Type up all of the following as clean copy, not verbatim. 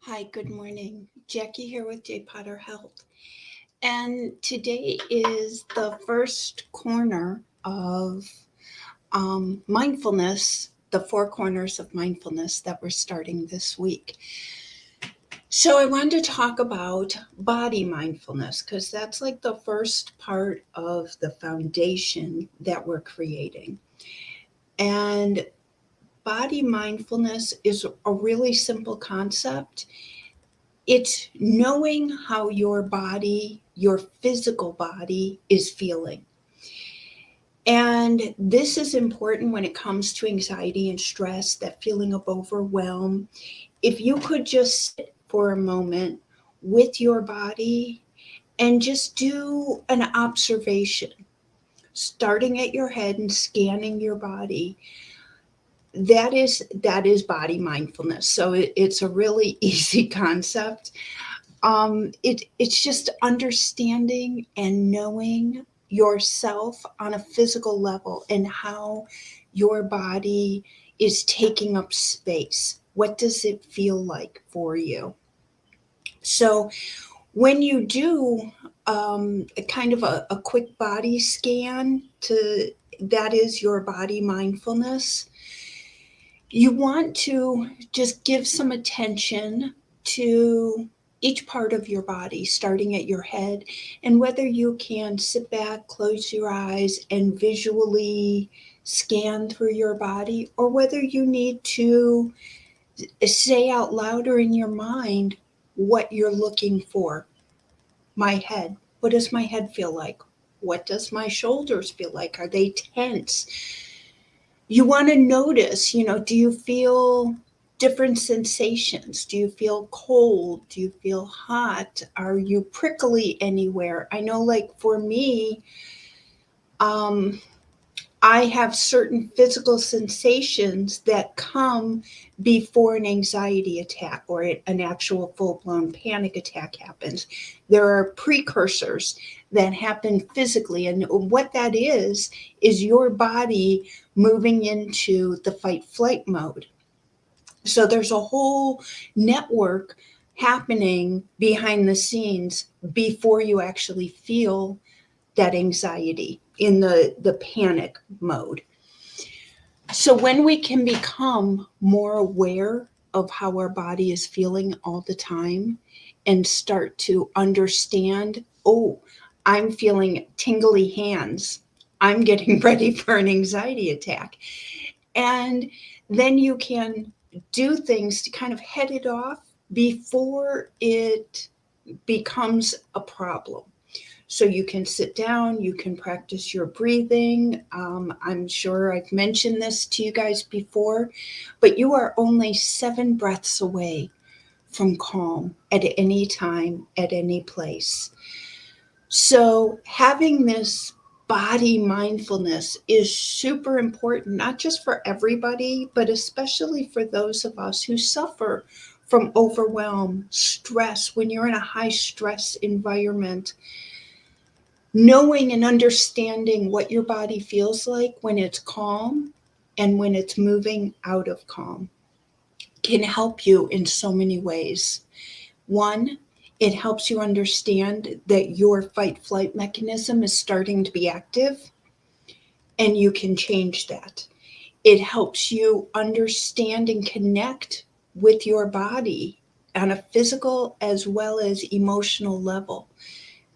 Hi, good morning. Jackie here with J. Potter Health. And today is the first corner of mindfulness, the four corners of mindfulness that we're starting this week. So, I wanted to talk about body mindfulness because that's like the first part of the foundation that we're creating. And body mindfulness is a really simple concept. It's knowing how your body, your physical body, is feeling. And this is important when it comes to anxiety and stress, that feeling of overwhelm. If you could just sit for a moment with your body and just do an observation, starting at your head and scanning your body. That is body mindfulness. So it's a really easy concept. It's just understanding and knowing yourself on a physical level and how your body is taking up space. What does it feel like for you? So, when you do a kind of a quick body scan to that is your body mindfulness, you want to just give some attention to each part of your body, starting at your head, and whether you can sit back, close your eyes, and visually scan through your body, or whether you need to say out loud or in your mind what you're looking for. My head. What does my head feel like? What does my shoulders feel like? Are they tense? You want to notice, do you feel different sensations? Do you feel cold? Do you feel hot? Are you prickly anywhere? I know, like for me, um, I have certain physical sensations that come before an anxiety attack or an actual full blown panic attack happens. There are precursors that happen physically. And what that is your body moving into the fight flight mode. So there's a whole network happening behind the scenes before you actually feel that anxiety in the panic mode. So when we can become more aware of how our body is feeling all the time and start to understand, oh, I'm feeling tingly hands. I'm getting ready for an anxiety attack. And then you can do things to kind of head it off before it becomes a problem. So you can sit down, you can practice your breathing. I'm sure I've mentioned this to you guys before, but you are only 7 breaths away from calm at any time, at any place. So having this body mindfulness is super important, not just for everybody, but especially for those of us who suffer from overwhelm, stress. When you're in a high stress environment, knowing and understanding what your body feels like when it's calm and when it's moving out of calm can help you in so many ways. One, it helps you understand that your fight flight mechanism is starting to be active and you can change that. It helps you understand and connect with your body on a physical as well as emotional level,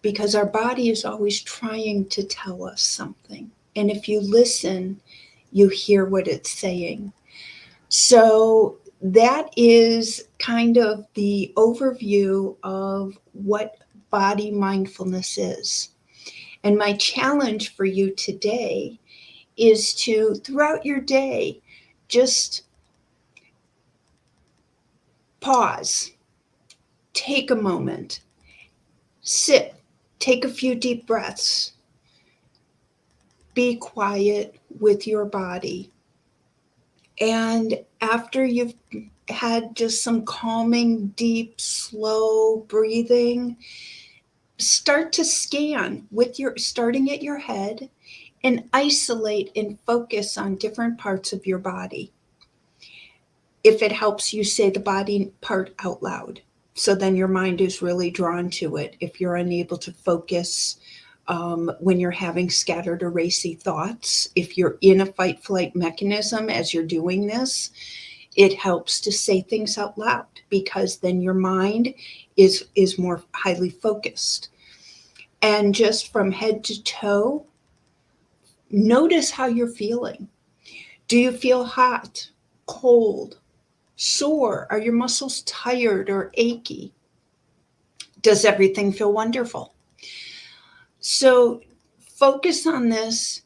because our body is always trying to tell us something. And if you listen, you hear what it's saying. So that is kind of the overview of what body mindfulness is. And my challenge for you today is to, throughout your day, just pause, take a moment, sit, take a few deep breaths, be quiet with your body. And after you've had just some calming, deep, slow breathing, start to scan with your starting at your head and isolate and focus on different parts of your body. if it helps you say the body part out loud. So then your mind is really drawn to it. If you're unable to focus when you're having scattered or racy thoughts, if you're in a fight flight mechanism as you're doing this, it helps to say things out loud, because then your mind is more highly focused. And just from head to toe, notice how you're feeling. Do you feel hot, cold, sore? Are your muscles tired or achy? Does everything feel wonderful? So focus on this.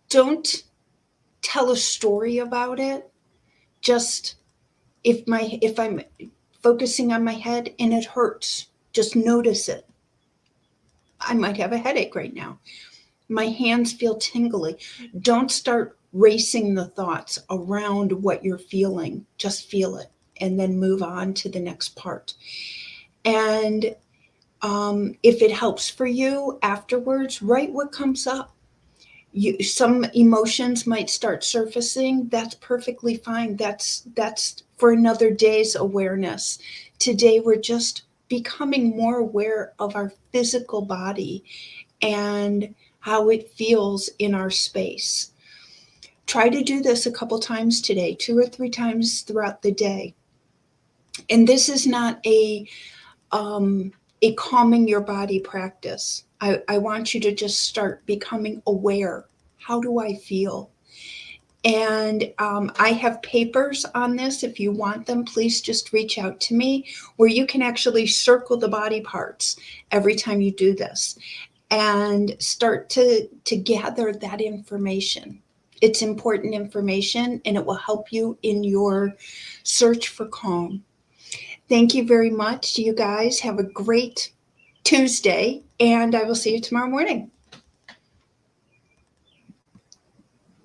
Don't tell a story about it. Just if I'm focusing on my head and it hurts, just notice it. I might have a headache right now. My hands feel tingly. Don't start racing the thoughts around what you're feeling. Just feel it and then move on to the next part. And if it helps for you afterwards, write what comes up. Some emotions might start surfacing. That's perfectly fine. That's for another day's awareness. Today we're just becoming more aware of our physical body and how it feels in our space. Try to do this a couple times today, 2 or 3 times throughout the day. And this is not a calming your body practice. I want you to just start becoming aware. How do I feel? And I have papers on this. If you want them, please just reach out to me, where you can actually circle the body parts every time you do this and start to gather that information. It's important information, and it will help you in your search for calm. Thank you very much. You guys have a great Tuesday, and I will see you tomorrow morning.